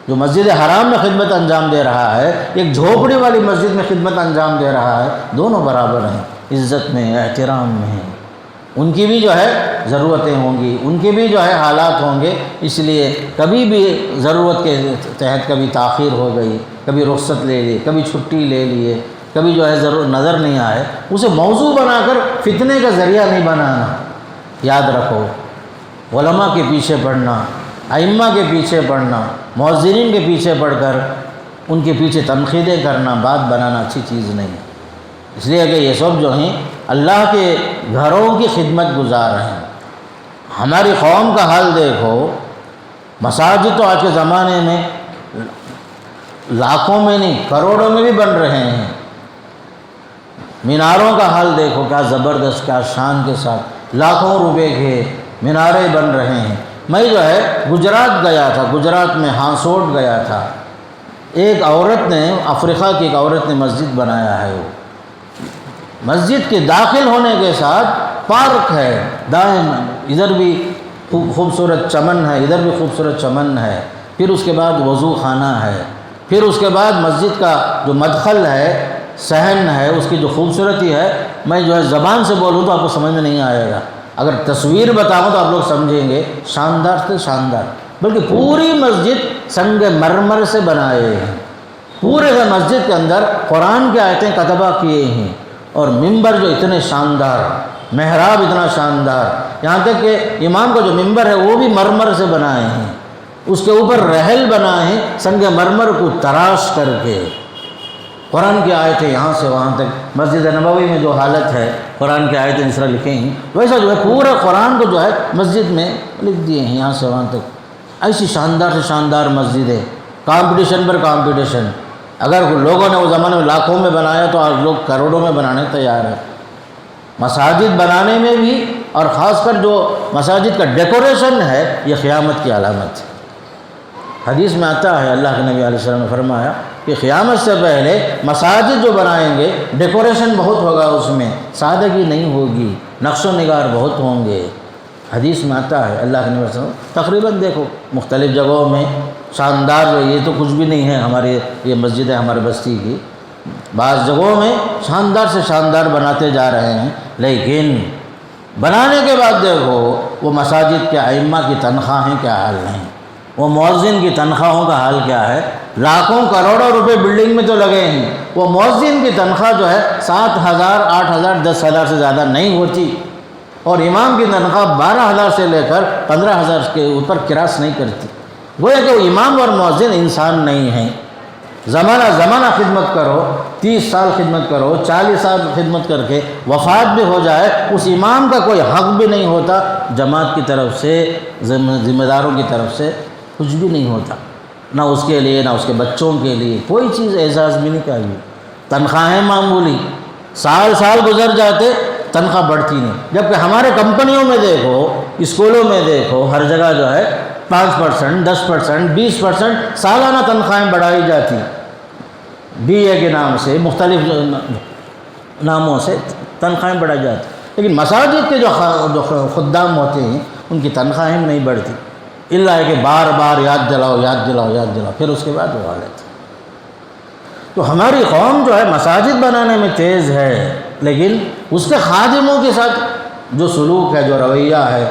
جو مسجد حرام میں خدمت انجام دے رہا ہے، ایک جھوپڑی والی مسجد میں خدمت انجام دے رہا ہے، دونوں برابر ہیں، عزت میں، احترام میں ہیں۔ ان کی بھی جو ہے ضرورتیں ہوں گی، ان کے بھی جو ہے حالات ہوں گے، اس لیے کبھی بھی ضرورت کے تحت کبھی تاخیر ہو گئی، کبھی رخصت لے لی، کبھی چھٹی لے لیے، کبھی جو ہے ضرور نظر نہیں آئے، اسے موضوع بنا کر فتنے کا ذریعہ نہیں بنانا۔ یاد رکھو علماء کے پیچھے پڑھنا، ائمہ کے پیچھے پڑھنا، مؤذنین کے پیچھے پڑھ کر ان کے پیچھے تنقیدیں کرنا، بات بنانا اچھی چیز نہیں ہے، اس لیے کہ یہ سب جو ہیں اللہ کے گھروں کی خدمت گزار ہیں۔ ہماری قوم کا حال دیکھو، مساجد تو آج کے زمانے میں لاکھوں میں نہیں کروڑوں میں بھی بن رہے ہیں، میناروں کا حال دیکھو کیا زبردست، کیا شان کے ساتھ لاکھوں روپے کے مینارے بن رہے ہیں۔ میں جو ہے گجرات گیا تھا، گجرات میں ہانسوٹ گیا تھا، ایک عورت نے، افریقہ کی ایک عورت نے مسجد بنایا ہے، وہ مسجد کے داخل ہونے کے ساتھ پارک ہے، دائیں ادھر بھی خوبصورت چمن ہے، ادھر بھی خوبصورت چمن ہے، پھر اس کے بعد وضو خانہ ہے، پھر اس کے بعد مسجد کا جو مدخل ہے، صحن ہے، اس کی جو خوبصورتی ہے، میں جو ہے زبان سے بولوں تو آپ کو سمجھ میں نہیں آئے گا، اگر تصویر بتاؤں تو آپ لوگ سمجھیں گے، شاندار سے شاندار، بلکہ پوری مسجد سنگ مرمر سے بنائے ہیں، پورے مسجد کے اندر قرآن کی آیتیں کتبہ کیے ہیں، اور ممبر جو اتنے شاندار، محراب اتنا شاندار، یہاں تک کہ امام کا جو ممبر ہے وہ بھی مرمر سے بنائے ہیں، اس کے اوپر رحل بنائے ہیں سنگ مرمر کو تراش کر کے، قرآن کی آیتیں یہاں سے وہاں تک، مسجد نبوی میں جو حالت ہے قرآن کی آیتیں اس طرح لکھیں ہیں، ویسا جو ہے پورا قرآن کو جو ہے مسجد میں لکھ دیے ہیں یہاں سے وہاں تک، ایسی شاندار سے شاندار مسجد ہے، کمپٹیشن پر کمپٹیشن، اگر لوگوں نے اس زمانے میں لاکھوں میں بنایا تو آج لوگ کروڑوں میں بنانے تیار ہیں۔ مساجد بنانے میں بھی، اور خاص کر جو مساجد کا ڈیکوریشن ہے، یہ قیامت کی علامت ہے۔ حدیث میں آتا ہے اللہ کے نبی علیہ السلام نے فرمایا کہ قیامت سے پہلے مساجد جو بنائیں گے ڈیکوریشن بہت ہوگا، اس میں سادگی نہیں ہوگی، نقش و نگار بہت ہوں گے۔ حدیث میں آتا ہے اللہ کے نبی علیہ السلام، تقریباً دیکھو مختلف جگہوں میں شاندار، یہ تو کچھ بھی نہیں ہے، ہماری یہ مسجد ہے ہمارے بستی کی، بعض جگہوں میں شاندار سے شاندار بناتے جا رہے ہیں، لیکن بنانے کے بعد دیکھو وہ مساجد کے ائمہ کی تنخواہیں کیا حال ہیں، وہ مؤذن کی تنخواہوں کا حال کیا ہے، لاکھوں کروڑوں روپے بلڈنگ میں تو لگے ہیں، وہ مؤذن کی تنخواہ جو ہے 7,000 8,000 10,000 سے زیادہ نہیں ہوتی، اور امام کی تنخواہ 12,000 سے لے کر 15,000 کے اوپر کراس نہیں کرتی۔ گویا کہ وہ امام اور مؤذن انسان نہیں ہیں، زمانہ خدمت کرو، 30 سال خدمت کرو، 40 سال خدمت کر کے وفات بھی ہو جائے، اس امام کا کوئی حق بھی نہیں ہوتا، جماعت کی طرف سے، ذمہ داروں کی طرف سے کچھ بھی نہیں ہوتا، نہ اس کے لیے نہ اس کے بچوں کے لیے کوئی چیز اعزاز بھی نہیں چاہیے۔ تنخواہیں معمولی، سال گزر جاتے، تنخواہ بڑھتی نہیں، جبکہ ہمارے کمپنیوں میں دیکھو، اسکولوں میں دیکھو، ہر جگہ جو ہے 5%، 10%، 20% سالانہ تنخواہیں بڑھائی جاتی، بی اے کے نام سے، مختلف ناموں سے تنخواہیں بڑھائی جاتی، لیکن مساجد کے جو خدام ہوتے ہیں ان کی تنخواہیں نہیں بڑھتی، الا ہے کہ بار بار یاد دلاؤ، پھر اس کے بعد وہ حالت۔ تو ہماری قوم جو ہے مساجد بنانے میں تیز ہے، لیکن اس کے خادموں کے ساتھ جو سلوک ہے، جو رویہ ہے،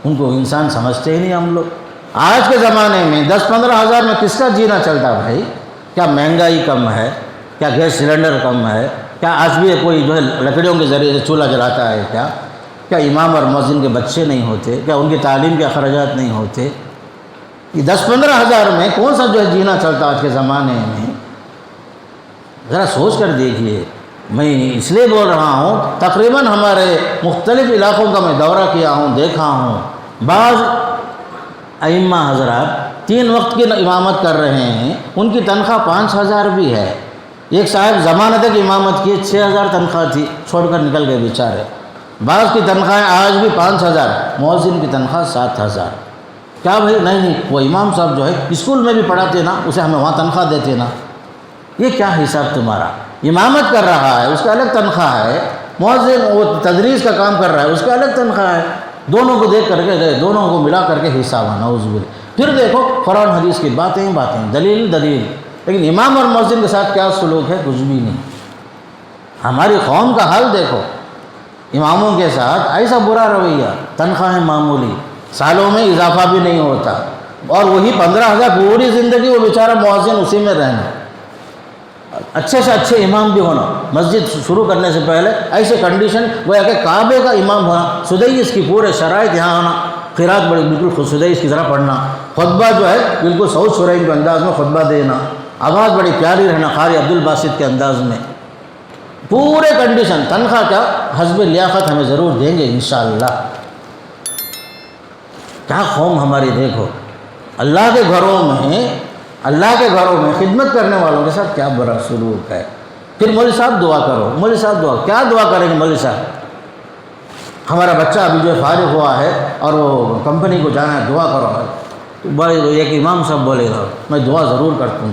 ان کو انسان سمجھتے ہی نہیں ہم لوگ۔ آج کے زمانے میں 10-15 ہزار میں کس کا جینا چلتا بھائی؟ کیا مہنگائی کم ہے؟ کیا گیس سلنڈر کم ہے؟ کیا آج بھی کوئی جو ہے لکڑیوں کے ذریعے سے چولہا جلاتا ہے؟ کیا امام اور مؤذن کے بچے نہیں ہوتے؟ کیا ان کی تعلیم کے اخراجات نہیں ہوتے؟ یہ 10-15 ہزار میں کون سا جو ہے جینا چلتا آج کے زمانے میں؟ ذرا سوچ کر دیکھیے۔ میں اس لیے بول رہا ہوں، تقریباً ہمارے مختلف علاقوں کا میں دورہ کیا ہوں، دیکھا ہوں، بعض ائمہ حضرات 3 وقت کی امامت کر رہے ہیں، ان کی تنخواہ 5,000 بھی ہے۔ ایک صاحب زمانہ تک امامت کیے، 6,000 تنخواہ تھی، چھوڑ کر نکل گئے بیچارے۔ بعض کی تنخواہیں آج بھی 5,000، مؤذن کی تنخواہ 7,000۔ کیا بھائی؟ نہیں، وہ امام صاحب جو ہے اسکول میں بھی پڑھاتے نا، اسے ہمیں وہاں تنخواہ دیتے نا۔ یہ کیا حساب تمہارا؟ امامت کر رہا ہے اس کا الگ تنخواہ ہے، مؤذن وہ تدریس کا کام کر رہا ہے اس کا الگ تنخواہ ہے، دونوں کو دیکھ کر کے، دونوں کو ملا کر کے حساب ہے، نعوذ باللہ۔ پھر دیکھو قرآن حدیث کی باتیں، دلیل، لیکن امام اور مؤذن کے ساتھ کیا سلوک ہے؟ کچھ بھی نہیں۔ ہماری قوم کا حال دیکھو، اماموں کے ساتھ ایسا برا رویہ، تنخواہیں معمولی، سالوں میں اضافہ بھی نہیں ہوتا، اور وہی 15,000 پوری زندگی وہ بیچارہ مؤذن اسی میں رہنا۔ اچھے سے اچھے امام بھی ہونا، مسجد شروع کرنے سے پہلے ایسے کنڈیشن گویا کہ کعبے کا امام ہونا، سدیس کی پورے شرائط یہاں ہونا، قرات بڑی بالکل سدیس کی طرح پڑھنا، خطبہ جو ہے بالکل سعود شرعین کے انداز میں خطبہ دینا، آواز بڑی پیاری رہنا، قاری عبدالباسط کے انداز میں، پورے کنڈیشن۔ تنخواہ کیا؟ حسب لیاقت ہمیں ضرور دیں گے انشاءاللہ۔ کیا قوم ہماری دیکھو، اللہ کے گھروں میں خدمت کرنے والوں کے ساتھ کیا برا سلوک ہے۔ پھر مولوی صاحب دعا کرو، مولوی صاحب دعا، کیا دعا کریں گے مولوی صاحب؟ ہمارا بچہ ابھی جو فارغ ہوا ہے اور وہ کمپنی کو جانا ہے، دعا کرو۔ تو بڑے ایک امام صاحب بولے گا میں دعا ضرور کرتا ہوں،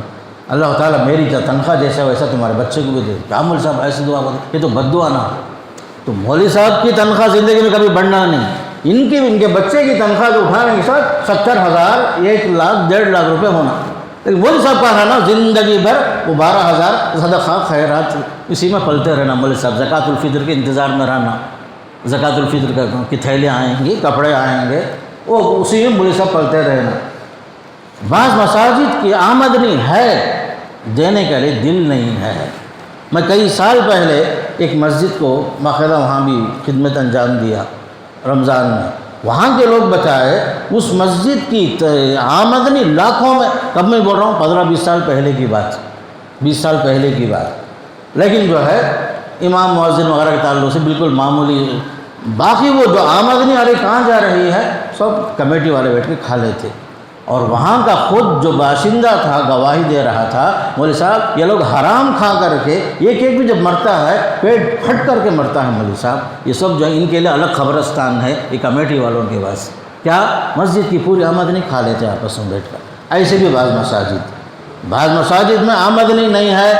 اللہ تعالیٰ میری تنخواہ جیسا ویسا تمہارے بچے کو بھی دے۔ کیا مولوی صاحب ایسی دعا کرتے؟ یہ تو بد دعا نہ۔ تو مولوی صاحب کی تنخواہ زندگی میں کبھی بڑھنا نہیں، ان کے بچے کی تنخواہ جو اٹھانے کے ساتھ 70,000، 1 لاکھ، 1.5 لاکھ روپے ہونا۔ لیکن مولوی صاحب کا رہنا زندگی بھر وہ 12,000 صدقہ خیرات اسی میں پلتے رہنا، مولوی صاحب زکوٰۃ الفطر کے انتظار میں رہنا، زکوٰۃ الفطر کی تھیلیاں آئیں گی، کپڑے آئیں گے، وہ اسی میں مولوی صاحب پلتے رہنا۔ بعض مساجد کی آمدنی ہے، دینے کے لیے دل نہیں ہے۔ میں کئی سال پہلے ایک مسجد کو باقاعدہ وہاں بھی خدمت انجام دیا رمضان میں، وہاں کے لوگ بتائے اس مسجد کی آمدنی لاکھوں میں، کب میں بول رہا ہوں 15-20 سال پہلے کی بات، 20 سال پہلے کی بات، لیکن جو ہے امام مؤذن وغیرہ کے تعلق سے بالکل معمولی، باقی وہ جو آمدنی ارے کہاں جا رہی ہے سب کمیٹی والے بیٹھ کے کھا لیتے۔ اور وہاں کا خود جو باشندہ تھا گواہی دے رہا تھا، مولوی صاحب یہ لوگ حرام کھا کر کے، ایک بھی جب مرتا ہے پیٹ پھٹ کر کے مرتا ہے مولوی صاحب، یہ سب جو ہے ان کے لیے الگ قبرستان ہے، یہ کمیٹی والوں کے پاس، کیا مسجد کی پوری آمدنی کھا لیتے ہیں آپس میں بیٹھ کر۔ ایسے بھی بعض مساجد میں آمدنی نہیں ہے،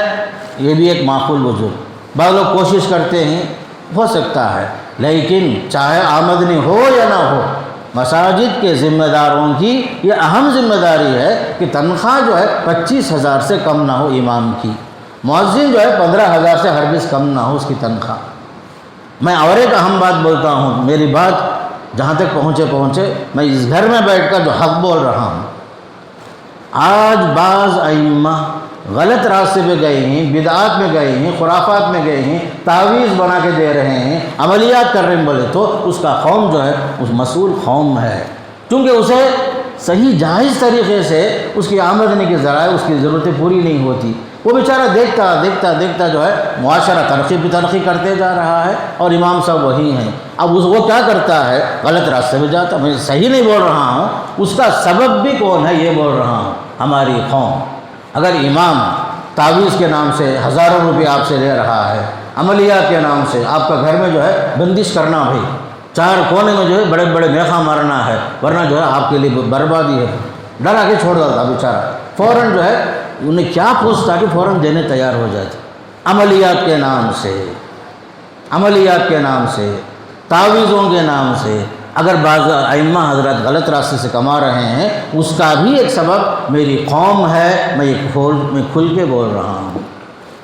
یہ بھی ایک معقول وجہ، بعض لوگ کوشش کرتے ہیں، ہو سکتا ہے، لیکن چاہے آمدنی ہو یا نہ ہو، مساجد کے ذمہ داروں کی یہ اہم ذمہ داری ہے کہ تنخواہ جو ہے 25,000 سے کم نہ ہو امام کی، مؤذن جو ہے 15,000 سے ہرگز کم نہ ہو اس کی تنخواہ۔ میں اور ایک اہم بات بولتا ہوں، میری بات جہاں تک پہنچے، میں اس گھر میں بیٹھ کر جو حق بول رہا ہوں، آج بعض ائمہ غلط راستے پہ گئے ہیں، بدعات میں گئے ہیں، خرافات میں گئے ہیں، تعویذ بنا کے دے رہے ہیں، عملیات کر رہے ہیں، بولے تو اس کا قوم جو ہے اس مسئول قوم ہے، کیونکہ اسے صحیح جائز طریقے سے اس کی آمدنی کے ذرائع اس کی ضرورتیں پوری نہیں ہوتی، وہ بیچارہ دیکھتا جو ہے معاشرہ ترقی پہ ترقی کرتے جا رہا ہے اور امام صاحب وہی ہیں۔ اب وہ کیا کرتا ہے، غلط راستے پہ جاتا، میں صحیح نہیں بول رہا ہوں، اس کا سبب بھی کون ہے یہ بول رہا ہوں، ہماری قوم۔ اگر امام تعویذ کے نام سے ہزاروں روپے آپ سے لے رہا ہے، عملیات کے نام سے آپ کا گھر میں جو ہے بندش کرنا، بھائی چار کونے میں جو ہے بڑے بڑے میخا مارنا ہے، ورنہ جو ہے آپ کے لیے بربادی ہے، ڈرا کے چھوڑ دیتا بیچارہ، فوراً جو ہے انہیں کیا پوچھتا کہ فوراً دینے تیار ہو جاتے۔ عملیات کے نام سے تعویذوں کے نام سے اگر بعض ائمہ حضرات غلط راستے سے کما رہے ہیں، اس کا بھی ایک سبب میری قوم ہے، میں کھل کے بول رہا ہوں۔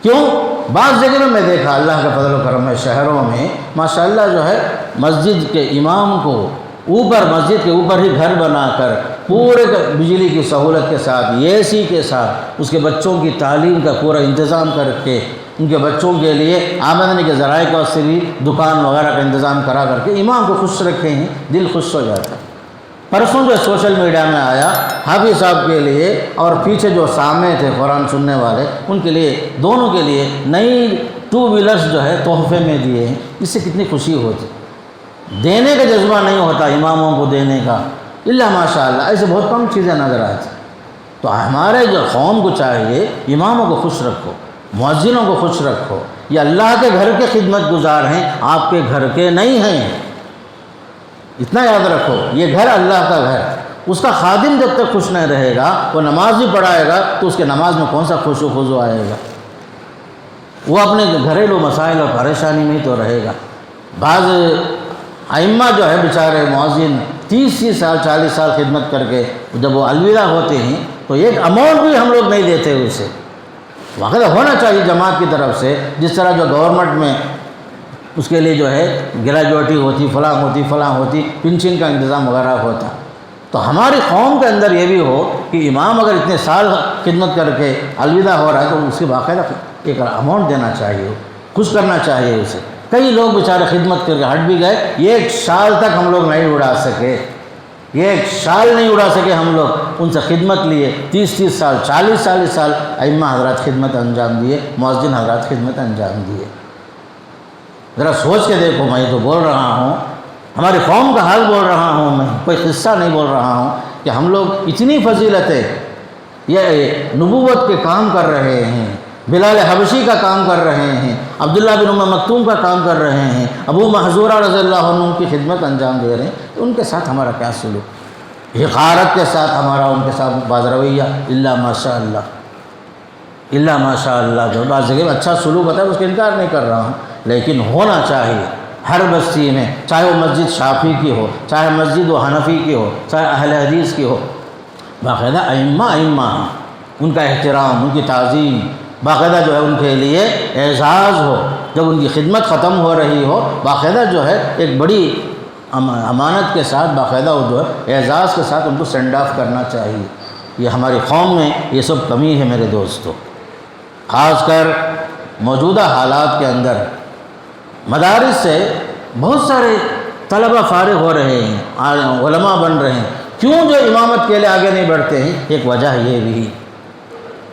کیوں؟ بعض جگہ میں دیکھا اللہ کا فضل و کرم ہے، شہروں میں ماشاءاللہ جو ہے مسجد کے امام کو مسجد کے اوپر ہی گھر بنا کر پورے بجلی کی سہولت کے ساتھ، اے سی کے ساتھ، اس کے بچوں کی تعلیم کا پورا انتظام کر کے، ان کے بچوں کے لیے آمدنی کے ذرائع کا سے بھی دکان وغیرہ کا انتظام کرا کر کے امام کو خوش رکھے ہیں، دل خوش ہو جاتا ہے۔ پرسوں جو سوشل میڈیا میں آیا، حافظ صاحب کے لیے اور پیچھے جو سامنے تھے قرآن سننے والے، ان کے لیے دونوں کے لیے نئی 2 ویلرز جو ہے تحفے میں دیے ہیں۔ اس سے کتنی خوشی ہوتی، دینے کا جذبہ نہیں ہوتا اماموں کو دینے کا، اللہ ماشاء اللہ ایسے بہت کم چیزیں نظر آتی۔ تو ہمارے جو قوم کو چاہیے اماموں کو خوش رکھو، مؤذنوں کو خوش رکھو، یہ اللہ کے گھر کے خدمت گزار ہیں، آپ کے گھر کے نہیں ہیں، اتنا یاد رکھو۔ یہ گھر اللہ کا گھر، اس کا خادم جب تک خوش نہیں رہے گا، وہ نماز بھی پڑھائے گا تو اس کے نماز میں کون سا خوش و خضوع آئے گا؟ وہ اپنے گھریلو مسائل اور پریشانی میں تو رہے گا۔ بعض ائمہ جو ہے بیچارے مؤذن 30 سال 40 سال خدمت کر کے جب وہ الوداع ہوتے ہیں تو ایک اماؤنٹ بھی ہم لوگ نہیں دیتے اسے۔ واقعہ ہونا چاہیے جماعت کی طرف سے، جس طرح جو گورنمنٹ میں اس کے لیے جو ہے گریجویٹی ہوتی، فلاں ہوتی، پنشن کا انتظام وغیرہ ہوتا، تو ہماری قوم کے اندر یہ بھی ہو کہ امام اگر اتنے سال خدمت کر کے الوداع ہو رہا ہے تو اس کے باقاعدہ ایک اماؤنٹ دینا چاہیے، خوش کرنا چاہیے اسے۔ کئی لوگ بیچارے خدمت کر کے ہٹ بھی گئے، 1 سال تک ہم لوگ نہیں اڑا سکے، 1 سال نہیں اڑا سکے ہم لوگ، ان سے خدمت لیے 30 سال 40 سال ائمہ حضرات خدمت انجام دیے، مؤذن حضرات خدمت انجام دیے۔ ذرا سوچ کے دیکھو، میں تو بول رہا ہوں، ہماری قوم کا حال بول رہا ہوں، میں کوئی قصہ نہیں بول رہا ہوں کہ ہم لوگ اتنی فضیلتیں، یہ نبوت کے کام کر رہے ہیں، بلال حبشی کا کام کر رہے ہیں، عبداللہ بن ام مکتوم کا کام کر رہے ہیں، ابو محذورہ رضی اللہ عنہ کی خدمت انجام دے رہے ہیں، تو ان کے ساتھ ہمارا کیا سلوک، حقارت کے ساتھ ہمارا ان کے ساتھ باز رویہ، اللہ ماشاء اللہ جو بعض جگہ اچھا سلوک ہوتا ہے اس کا انکار نہیں کر رہا ہوں، لیکن ہونا چاہیے ہر بستی میں، چاہے وہ مسجد شافعی کی ہو، چاہے مسجد و حنفی کی ہو، چاہے اہل حدیث کی ہو، باقاعدہ ائمہ ہیں، ان کا احترام، ان کی تعظیم، باقاعدہ جو ہے ان کے لیے اعزاز ہو، جب ان کی خدمت ختم ہو رہی ہو باقاعدہ جو ہے ایک بڑی امانت کے ساتھ باقاعدہ وہ جو ہے اعزاز کے ساتھ ان کو سینڈ آف کرنا چاہیے۔ یہ ہماری قوم میں یہ سب کمی ہے میرے دوستو، خاص کر موجودہ حالات کے اندر مدارس سے بہت سارے طلبہ فارغ ہو رہے ہیں، علماء بن رہے ہیں، کیوں جو امامت کے لیے آگے نہیں بڑھتے ہیں؟ ایک وجہ یہ بھی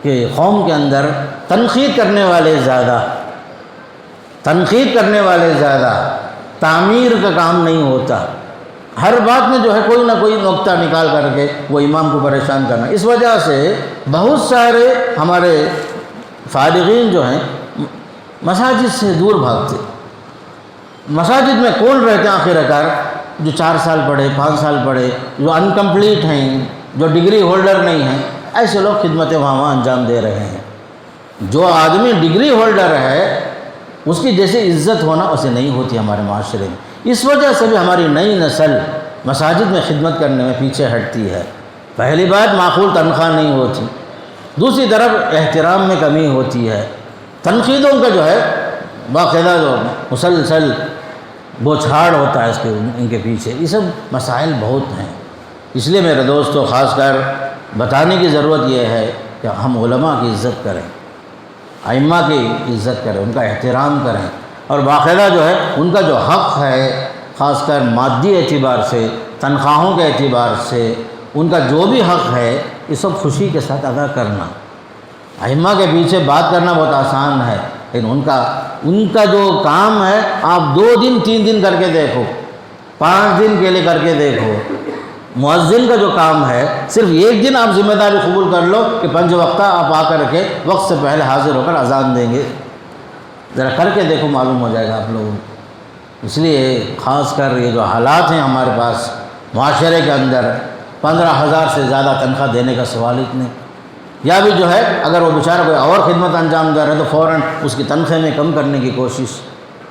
کہ قوم کے اندر تنقید کرنے والے زیادہ، تعمیر کا کام نہیں ہوتا، ہر بات میں جو ہے کوئی نہ کوئی نقطہ نکال کر کے وہ امام کو پریشان کرنا، اس وجہ سے بہت سارے ہمارے فارغین جو ہیں مساجد سے دور بھاگتے۔ مساجد میں کون رہتے ہیں آخر کار؟ جو 4 سال پڑھے، 5 سال پڑھے، جو انکمپلیٹ ہیں، جو ڈگری ہولڈر نہیں ہیں، ایسے لوگ خدمتیں وہاں انجام دے رہے ہیں۔ جو آدمی ڈگری ہولڈر ہے اس کی جیسے عزت ہونا اسے نہیں ہوتی ہمارے معاشرے میں، اس وجہ سے بھی ہماری نئی نسل مساجد میں خدمت کرنے میں پیچھے ہٹتی ہے۔ پہلی بات معقول تنخواہ نہیں ہوتی، دوسری طرف احترام میں کمی ہوتی ہے، تنقیدوں کا جو ہے باقاعدہ جو مسلسل بوچھاڑ ہوتا ہے ان کے پیچھے، یہ سب مسائل بہت ہیں۔ اس لیے میرے دوستو خاص کر بتانے کی ضرورت یہ ہے کہ ہم علماء کی عزت کریں، ائمہ کی عزت کریں، ان کا احترام کریں، اور باقاعدہ جو ہے ان کا جو حق ہے خاص کر مادی اعتبار سے، تنخواہوں کے اعتبار سے، ان کا جو بھی حق ہے یہ سب خوشی کے ساتھ ادا کرنا۔ ائمہ کے پیچھے بات کرنا بہت آسان ہے، لیکن ان کا جو کام ہے آپ 2 دن 3 دن کر کے دیکھو، 5 دن کے لیے کر کے دیکھو۔ مؤذن کا جو کام ہے صرف 1 دن آپ ذمہ داری قبول کر لو کہ 5 وقتہ آپ آ کر کے وقت سے پہلے حاضر ہو کر اذان دیں گے، ذرا کر کے دیکھو، معلوم ہو جائے گا آپ لوگوں کو۔ اس لیے خاص کر یہ جو حالات ہیں ہمارے پاس معاشرے کے اندر، 15,000 سے زیادہ تنخواہ دینے کا سوال ہی نہیں، یا بھی جو ہے اگر وہ بیچارہ کوئی اور خدمت انجام دے رہا ہے تو فوراً اس کی تنخواہ میں کم کرنے کی کوشش،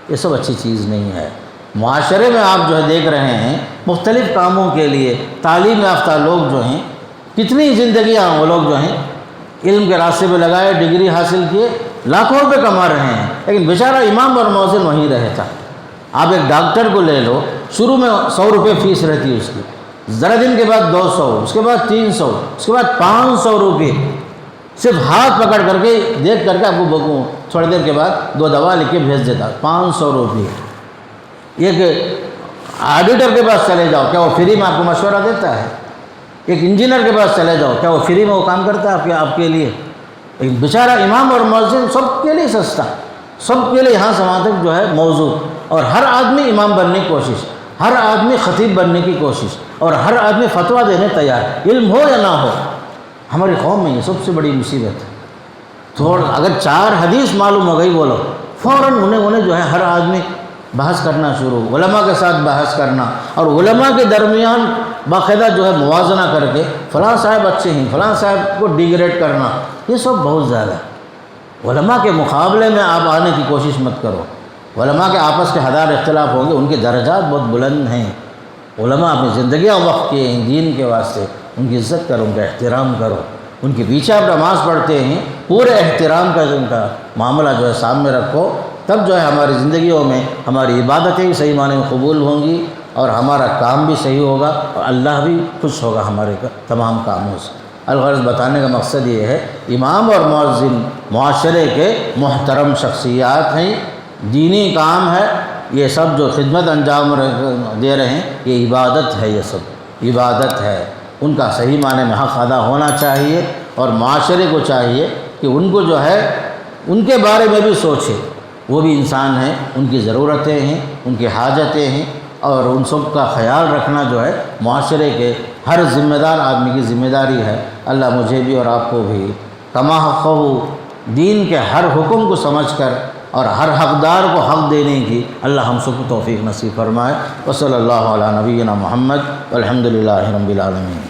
یہ سب اچھی چیز نہیں ہے۔ معاشرے میں آپ جو ہے دیکھ رہے ہیں مختلف کاموں کے لیے تعلیم یافتہ لوگ جو ہیں، کتنی زندگیاں وہ لوگ جو ہیں علم کے راستے پہ لگائے، ڈگری حاصل کیے، لاکھوں روپے کما رہے ہیں، لیکن بیچارہ امام اور مؤذن وہیں رہتا۔ آپ ایک ڈاکٹر کو لے لو، شروع میں 100 روپے فیس رہتی ہے اس کی، ذرا دن کے بعد 200، اس کے بعد 300، اس کے بعد 500 روپے، صرف ہاتھ پکڑ کر کے دیکھ کر کے آپ کو بکوں تھوڑی دیر کے بعد 2 دوا لکھ کے بھیج دیتا، 500 روپے۔ ایک آڈیٹر کے پاس چلے جاؤ، کیا وہ فری میں آپ کو مشورہ دیتا ہے؟ ایک انجینئر کے پاس چلے جاؤ، کیا وہ فری میں وہ کام کرتا ہے آپ کے لیے؟ ایک بیچارہ امام اور مؤذن سب کے لیے سستا، سب کے لیے یہاں سے وہاں تک جو ہے موجود، اور ہر آدمی امام بننے کی کوشش، ہر آدمی خطیب بننے کی کوشش، اور ہر آدمی فتویٰ دینے تیار، علم ہو یا نہ ہو۔ ہماری قوم میں یہ سب سے بڑی مصیبت ہے۔ اگر 4 حدیث معلوم ہو گئی بولو، فوراً انہیں جو ہے ہر آدمی بحث کرنا شروع، علماء کے ساتھ بحث کرنا، اور علماء کے درمیان باقاعدہ جو ہے موازنہ کر کے فلاں صاحب اچھے ہیں، فلاں صاحب کو ڈیگریڈ کرنا، یہ سب بہت زیادہ ہے۔ علماء کے مقابلے میں آپ آنے کی کوشش مت کرو۔ علماء کے آپس کے ہزار اختلاف ہوں گے، ان کے درجات بہت بلند ہیں۔ علماء اپنی زندگیاں وقف کیے ہیں دین کے واسطے، ان کی عزت کرو، ان کا احترام کرو، ان کے پیچھے آپ نماز پڑھتے ہیں، پورے احترام کا ان کا معاملہ جو ہے سامنے رکھو، تب جو ہے ہماری زندگیوں میں ہماری عبادتیں بھی صحیح معنی میں قبول ہوں گی، اور ہمارا کام بھی صحیح ہوگا، اور اللہ بھی خوش ہوگا ہمارے تمام کاموں سے۔ الغرض بتانے کا مقصد یہ ہے، امام اور مؤذن معاشرے کے محترم شخصیات ہیں، دینی کام ہے، یہ سب جو خدمت انجام دے رہے ہیں یہ عبادت ہے، یہ سب عبادت ہے، ان کا صحیح معنی میں حق ادا ہونا چاہیے، اور معاشرے کو چاہیے کہ ان کو جو ہے ان کے بارے میں بھی سوچے، وہ بھی انسان ہیں، ان کی ضرورتیں ہیں، ان کی حاجتیں ہیں، اور ان سب کا خیال رکھنا جو ہے معاشرے کے ہر ذمہ دار آدمی کی ذمہ داری ہے۔ اللہ مجھے بھی اور آپ کو بھی کما حقہ، دین کے ہر حکم کو سمجھ کر اور ہر حقدار کو حق دینے کی اللہ ہم سب کو توفیق نصیب فرمائے۔ وصلی اللہ علی نبینا محمد والحمد للہ رب العالمین۔